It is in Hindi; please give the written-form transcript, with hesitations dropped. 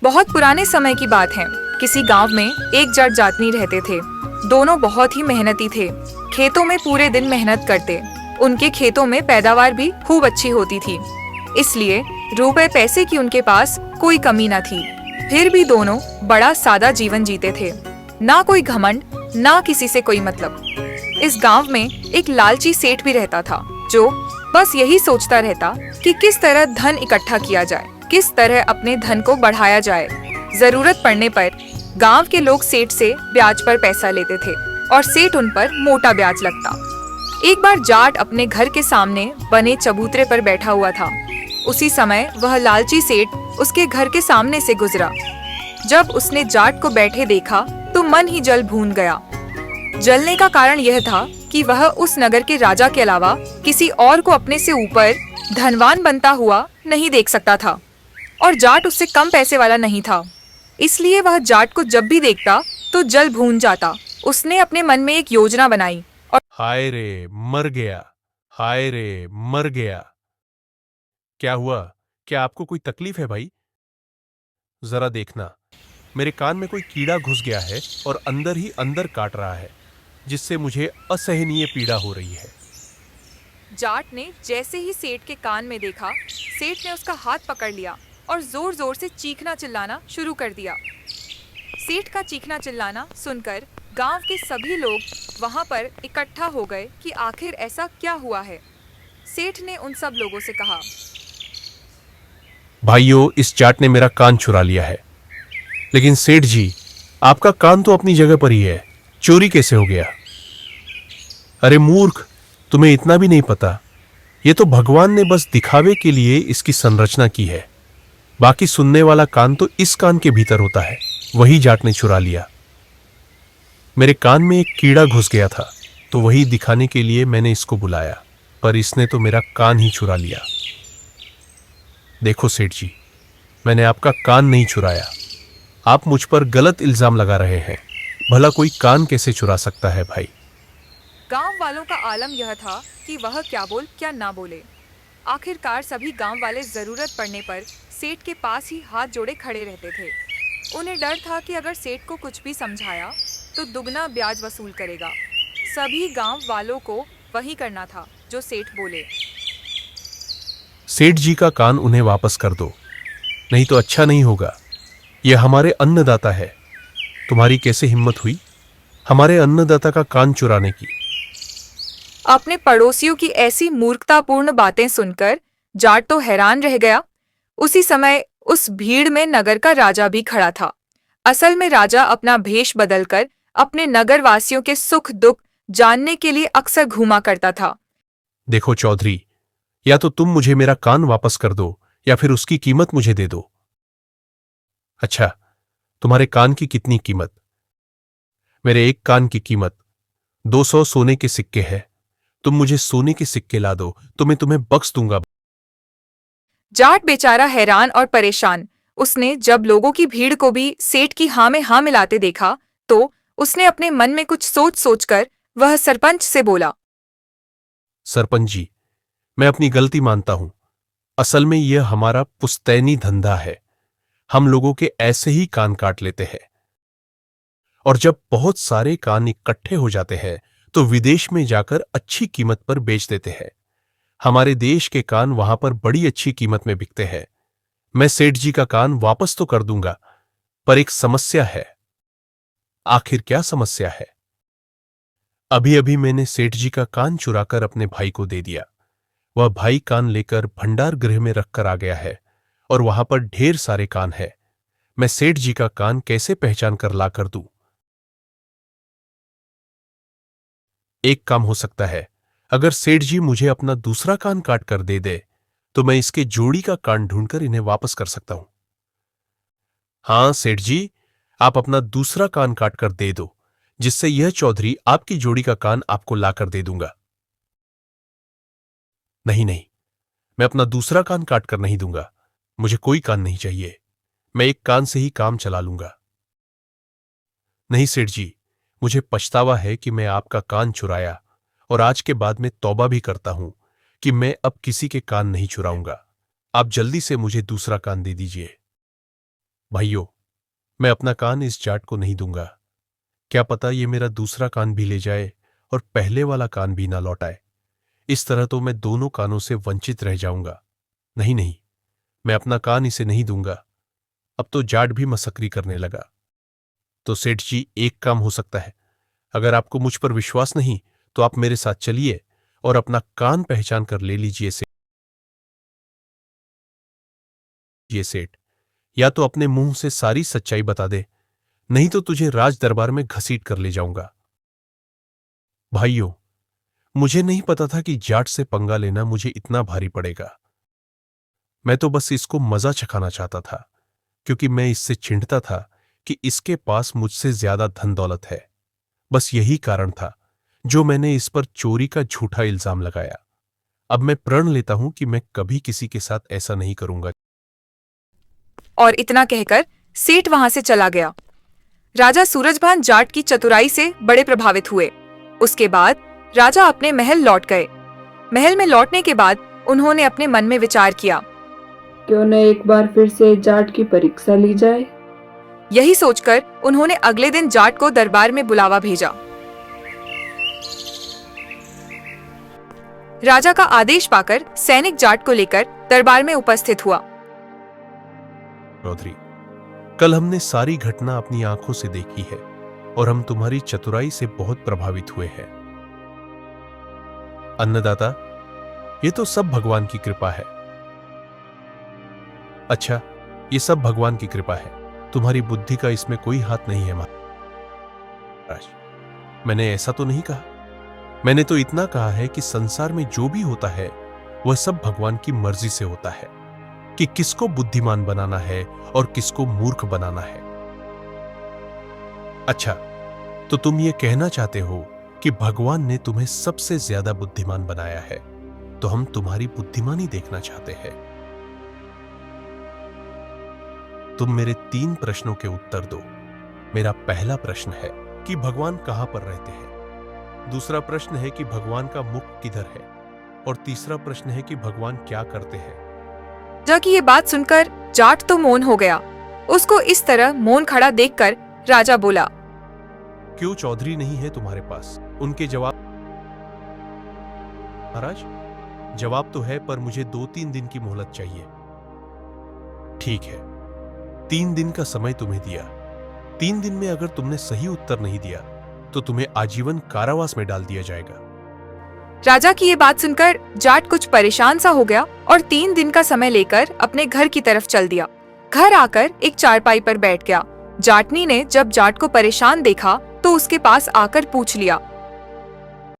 बहुत पुराने समय की बात है। किसी गांव में एक जट जातनी रहते थे। दोनों बहुत ही मेहनती थे। खेतों में पूरे दिन मेहनत करते। उनके खेतों में पैदावार भी खूब अच्छी होती थी, इसलिए रुपए पैसे की उनके पास कोई कमी न थी। फिर भी दोनों बड़ा सादा जीवन जीते थे। ना कोई घमंड, ना किसी से कोई मतलब। इस गांव में एक लालची सेठ भी रहता था, जो बस यही सोचता रहता कि किस तरह धन इकट्ठा किया जाए, किस तरह अपने धन को बढ़ाया जाए। जरूरत पड़ने पर गांव के लोग सेठ से ब्याज पर पैसा लेते थे और सेठ उन पर मोटा ब्याज लगता। एक बार जाट अपने घर के सामने बने चबूतरे पर बैठा हुआ था। उसी समय वह लालची सेठ उसके घर के सामने से गुजरा। जब उसने जाट को बैठे देखा तो मन ही जल भून गया। जलने का कारण यह था कि वह उस नगर के राजा के अलावा किसी और को अपने से ऊपर धनवान बनता हुआ नहीं देख सकता था, और जाट उससे कम पैसे वाला नहीं था। इसलिए वह जाट को जब भी देखता तो जल भून जाता। उसने अपने मन में एक योजना बनाई और हाय रे मर गया, हाय रे मर गया। क्या हुआ? क्या आपको कोई तकलीफ है भाई? जरा देखना, मेरे कान में कोई कीड़ा घुस गया है और अंदर ही अंदर काट रहा है, जिससे मुझे असहनीय पीड़ा हो रही है। जाट ने जैसे ही सेठ के कान में देखा, सेठ ने उसका हाथ पकड़ लिया और जोर जोर से चीखना चिल्लाना शुरू कर दिया। सेठ का चीखना चिल्लाना सुनकर गांव के सभी लोग वहां पर इकट्ठा हो गए कि आखिर ऐसा क्या हुआ है। सेठ ने उन सब लोगों से कहा, भाइयों, इस जाट ने मेरा कान चुरा लिया है। लेकिन सेठ जी, आपका कान तो अपनी जगह पर ही है, चोरी कैसे हो गया? अरे मूर्ख, तुम्हें इतना भी नहीं पता। ये तो भगवान ने बस दिखावे के लिए इसकी संरचना की है। बाकी सुनने वाला कान तो इस कान के भीतर होता है, वही जाट ने चुरा लिया। मेरे कान में एक कीड़ा घुस गया था, तो वही दिखाने के लिए मैंने इसको बुलाया, पर इसने तो मेरा कान ही चुरा लिया। देखो सेठ जी, मैंने आपका कान नहीं चुराया। आप मुझ पर गलत इल्जाम लगा रहे हैं। भला कोई कान कैसे चुरा सकता है भाई? गांव वालों का आलम यह था कि वह क्या बोल क्या ना बोले। आखिरकार सभी गांव वाले जरूरत पड़ने पर सेठ के पास ही हाथ जोड़े खड़े रहते थे। उन्हें डर था कि अगर सेठ को कुछ भी समझाया तो दुगना ब्याज वसूल करेगा। सभी गांव वालों को वही करना था जो सेठ बोले। सेठ जी का कान उन्हें वापस कर दो, नहीं तो अच्छा नहीं होगा। यह हमारे अन्नदाता है। तुम्हारी कैसे हिम्मत हुई हमारे अन्नदाता का कान चुराने की? अपने पड़ोसियों की ऐसी मूर्खतापूर्ण बातें सुनकर जाट तो हैरान रह गया। उसी समय उस भीड़ में नगर का राजा भी खड़ा था। असल में राजा अपना भेष बदलकर अपने नगर वासियों के सुख दुख जानने के लिए अक्सर घूमा करता था। देखो चौधरी, या तो तुम मुझे मेरा कान वापस कर दो या फिर उसकी कीमत मुझे दे दो। अच्छा, तुम्हारे कान की कितनी कीमत? मेरे एक कान की कीमत 200 सोने के सिक्के है। तुम मुझे सोने के सिक्के ला दो तो मैं तुम्हें बख्श दूंगा। जाट बेचारा हैरान और परेशान। उसने जब लोगों की भीड़ को भी सेठ की हाँ में हाँ मिलाते देखा तो उसने अपने मन में कुछ सोच सोचकर वह सरपंच से बोला, सरपंच जी, मैं अपनी गलती मानता हूं। असल में यह हमारा पुश्तैनी धंधा है। हम लोगों के ऐसे ही कान काट लेते हैं, और जब बहुत सारे कान इकट्ठे हो जाते हैं तो विदेश में जाकर अच्छी कीमत पर बेच देते हैं। हमारे देश के कान वहां पर बड़ी अच्छी कीमत में बिकते हैं। मैं सेठ जी का कान वापस तो कर दूंगा, पर एक समस्या है। आखिर क्या समस्या है? अभी अभी मैंने सेठ जी का कान चुराकर अपने भाई को दे दिया। वह भाई कान लेकर भंडार गृह में रखकर आ गया है, और वहां पर ढेर सारे कान हैं। मैं सेठ जी का कान कैसे पहचान कर ला कर दूं? एक काम हो सकता है, अगर सेठ जी मुझे अपना दूसरा कान काट कर दे दे तो मैं इसके जोड़ी का कान ढूंढकर इन्हें वापस कर सकता हूं। हाँ सेठ जी, आप अपना दूसरा कान काट कर दे दो, जिससे यह चौधरी आपकी जोड़ी का कान आपको लाकर दे दूंगा। नहीं नहीं, मैं अपना दूसरा कान काट कर नहीं दूंगा। मुझे कोई कान नहीं चाहिए। मैं एक कान से ही काम चला लूंगा। नहीं सेठ जी, मुझे पछतावा है कि मैं आपका कान चुराया, और आज के बाद मैं तौबा भी करता हूं कि मैं अब किसी के कान नहीं चुराऊंगा। आप जल्दी से मुझे दूसरा कान दे दीजिए। भाइयों, मैं अपना कान इस जाट को नहीं दूंगा। क्या पता ये मेरा दूसरा कान भी ले जाए और पहले वाला कान भी ना लौटाए। इस तरह तो मैं दोनों कानों से वंचित रह जाऊंगा। नहीं नहीं, मैं अपना कान इसे नहीं दूंगा। अब तो जाट भी मसकरी करने लगा। तो सेठ जी, एक काम हो सकता है। अगर आपको मुझ पर विश्वास नहीं तो आप मेरे साथ चलिए और अपना कान पहचान कर ले लीजिए सेठ। या तो अपने मुंह से सारी सच्चाई बता दे, नहीं तो तुझे राज दरबार में घसीट कर ले जाऊंगा। भाइयों, मुझे नहीं पता था कि जाट से पंगा लेना मुझे इतना भारी पड़ेगा। मैं तो बस इसको मजा चखाना चाहता था, क्योंकि मैं इससे चिढ़ता था कि इसके पास मुझसे ज्यादा धन दौलत है। बस यही कारण था जो मैंने इस पर चोरी का झूठा इल्जाम लगाया। अब मैं प्रण लेता हूं कि मैं कभी किसी के साथ ऐसा नहीं करूंगा। और इतना कहकर सेठ वहां से चला गया। राजा सूरजभान जाट की चतुराई से बड़े प्रभावित हुए। उसके बाद राजा अपने महल लौट गए। महल में लौटने के बाद उन्होंने अपने मन में विचार किया। क्यों न एक बार फिर से जाट की परीक्षा ली जाए। यही सोचकर उन्होंने अगले दिन जाट को दरबार में बुलावा भेजा। राजा का आदेश पाकर सैनिक जाट को लेकर दरबार में उपस्थित हुआ। चौधरी, कल हमने सारी घटना अपनी आंखों से देखी है और हम तुम्हारी चतुराई से बहुत प्रभावित हुए हैं। अन्नदाता, ये तो सब भगवान की कृपा है। अच्छा, ये सब भगवान की कृपा है, तुम्हारी बुद्धि का इसमें कोई हाथ नहीं है महाराज। मैंने ऐसा तो नहीं कहा। मैंने तो इतना कहा है कि संसार में जो भी होता है वह सब भगवान की मर्जी से होता है कि किसको बुद्धिमान बनाना है और किसको मूर्ख बनाना है। अच्छा, तो तुम ये कहना चाहते हो कि भगवान ने तुम्हें सबसे ज्यादा बुद्धिमान बनाया है, तो हम तुम्हारी बुद्धिमानी देखना चाहते हैं। तुम मेरे 3 प्रश्नों के उत्तर दो। मेरा पहला प्रश्न है कि भगवान कहां पर रहते हैं। दूसरा प्रश्न है कि भगवान का मुख किधर है। और तीसरा प्रश्न है कि भगवान क्या करते हैं। राजा की ये बात सुनकर जाट तो मौन हो गया। उसको इस तरह मौन खड़ा देखकर राजा बोला, क्यों चौधरी नहीं है तुम्हारे पास? उनके जवाब। महाराज, जवाब तो है, पर मुझे 2-3 दिन की मोहलत चाहिए। ठीक है, 3 दिन का समय तुम्हें दिया। 3 दिन में अगर तुमने सही उत्तर नहीं दिया तो तुम्हें आजीवन कारावास में डाल दिया जाएगा। राजा की ये बात सुनकर जाट कुछ परेशान सा हो गया और 3 दिन का समय लेकर अपने घर की तरफ चल दिया। घर आकर एक चारपाई पर बैठ गया। जाटनी ने जब जाट को परेशान देखा तो उसके पास आकर पूछ लिया,